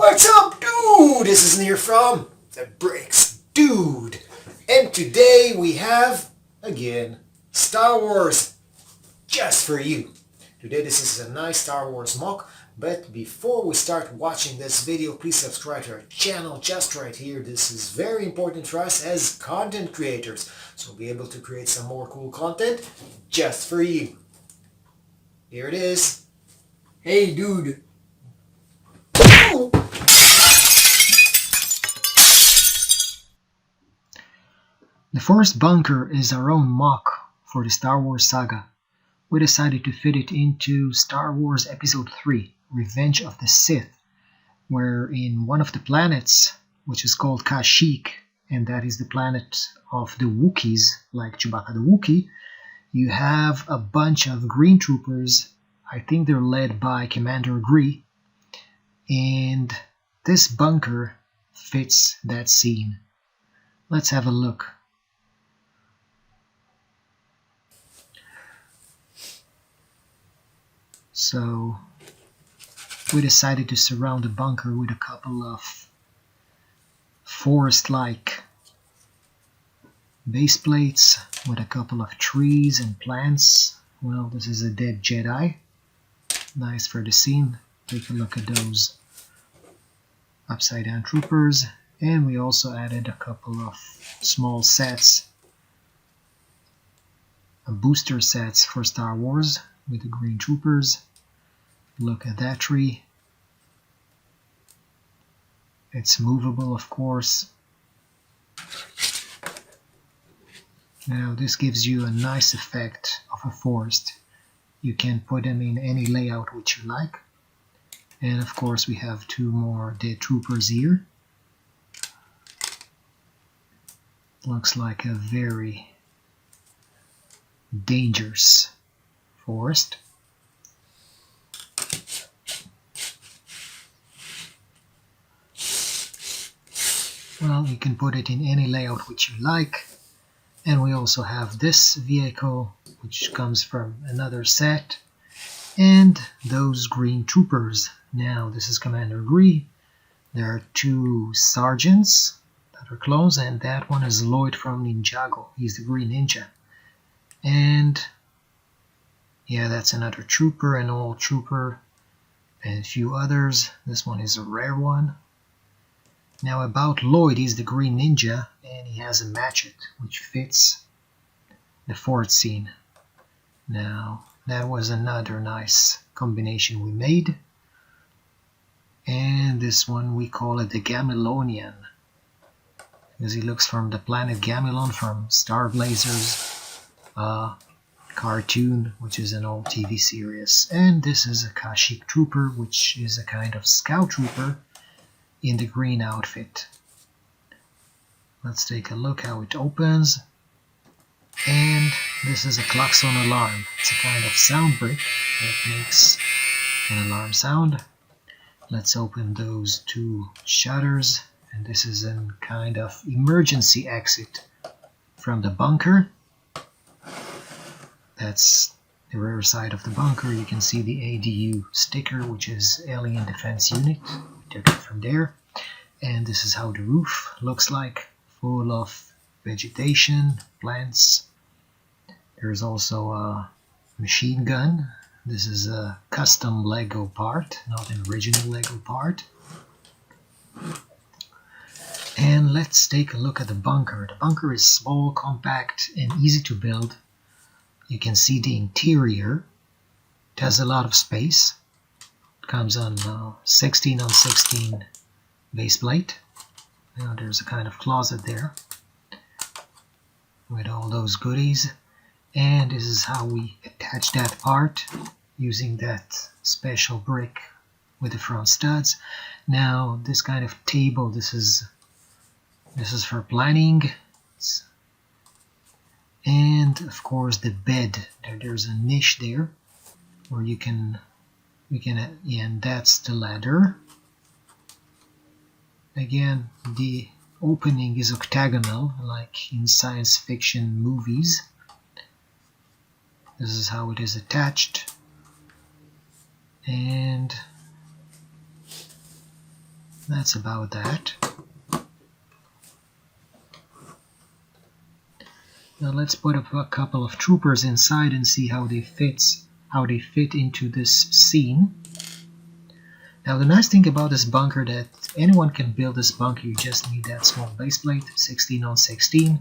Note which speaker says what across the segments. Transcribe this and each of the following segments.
Speaker 1: What's up, dude? This is Near from the Bricks Dude. And today we have, again, Star Wars just for you. Today this is a nice Star Wars MOC, but before we start watching this video, please subscribe to our channel just right here. This is very important for us as content creators, so we'll be able to create some more cool content just for you. Here it is.
Speaker 2: Hey dude.
Speaker 3: The first bunker is our own MOC for the Star Wars saga. We decided to fit it into Star Wars Episode 3, Revenge of the Sith, where in one of the planets, which is called Kashyyyk, and that is the planet of the Wookies, like Chewbacca the Wookiee, you have a bunch of green troopers. I think they're led by Commander Gree, and this bunker fits that scene. Let's have a look. So we decided to surround the bunker with a couple of forest-like base plates with a couple of trees and plants. Well, this is a dead Jedi. Nice for the scene. Take a look at those upside down troopers. And we also added a couple of small sets, booster sets for Star Wars with the green troopers. Look at that tree. It's movable, of course. Now this gives you a nice effect of a forest. You can put them in any layout which you like. And of course we have two more dead troopers here. Looks like a very dangerous forest. Well, you can put it in any layout which you like. And we also have this vehicle, which comes from another set, and those green troopers. Now, this is Commander Gree. There are two sergeants that are clones, and that one is Lloyd from Ninjago. He's the Green Ninja. And yeah, that's another trooper, an old trooper, and a few others. This one is a rare one. Now about Lloyd, he's the Green Ninja, and he has a matchet, which fits the fort scene. Now, that was another nice combination we made. And this one, we call it the Gamilonian, because he looks from the planet Gamilon from Star Blazers cartoon, which is an old TV series. And this is a Kashyyyk trooper, which is a kind of scout trooper in the green outfit. Let's take a look how it opens. And this is a klaxon alarm. It's a kind of sound brick that makes an alarm sound. Let's open those two shutters, and this is a kind of emergency exit from the bunker. That's the rear side of the bunker. You can see the ADU sticker, which is Alien Defense Unit. We took it from there. And this is how the roof looks like, full of vegetation, plants. There's also a machine gun. This is a custom Lego part, not an original Lego part. And let's take a look at the bunker. The bunker is small, compact, and easy to build. You can see the interior. It has a lot of space. It comes on 16 on 16 base plate. Now there's a kind of closet there with all those goodies. And this is how we attach that part using that special brick with the front studs. Now this kind of table, this is for planning. And of course the bed, there's a niche there where and that's the ladder. Again, the opening is octagonal, like in science fiction movies. This is how it is attached. And that's about that. Now let's put up a couple of troopers inside and see how they fit into this scene. Now the nice thing about this bunker that anyone can build this bunker. You just need that small base plate, 16 on 16,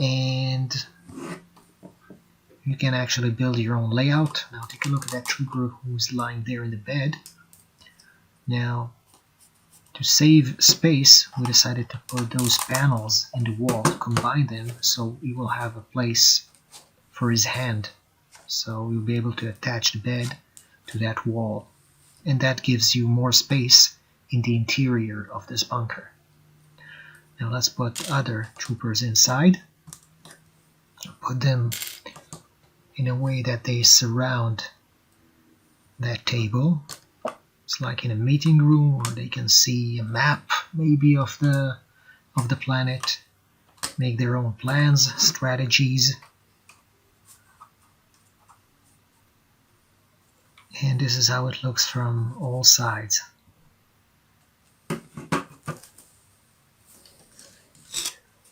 Speaker 3: and you can actually build your own layout. Now take a look at that trooper who's lying there in the bed. Now to save space, we decided to put those panels in the wall, to combine them, so he will have a place for his hand. So you'll be able to attach the bed to that wall, and that gives you more space in the interior of this bunker. Now let's put other troopers inside. Put them in a way that they surround that table. It's like in a meeting room where they can see a map maybe of the planet, make their own plans, strategies. And this is how it looks from all sides.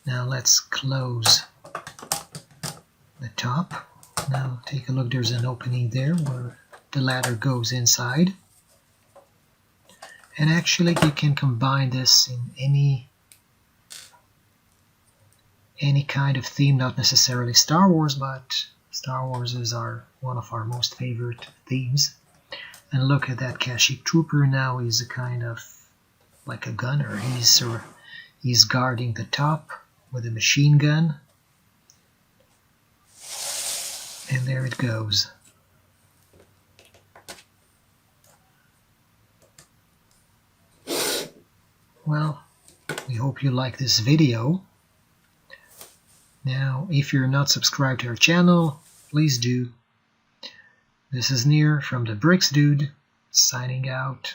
Speaker 3: Now let's close the top. Now take a look, there's an opening there where the ladder goes inside. And actually you can combine this in any kind of theme, not necessarily Star Wars, but Star Wars is one of our most favorite themes. And look at that Kashyyyk trooper now. He's a kind of like a gunner. He's guarding the top with a machine gun. And there it goes. Well, we hope you like this video. Now, if you're not subscribed to our channel, please do. This is Near from the Bricks Dude, signing out.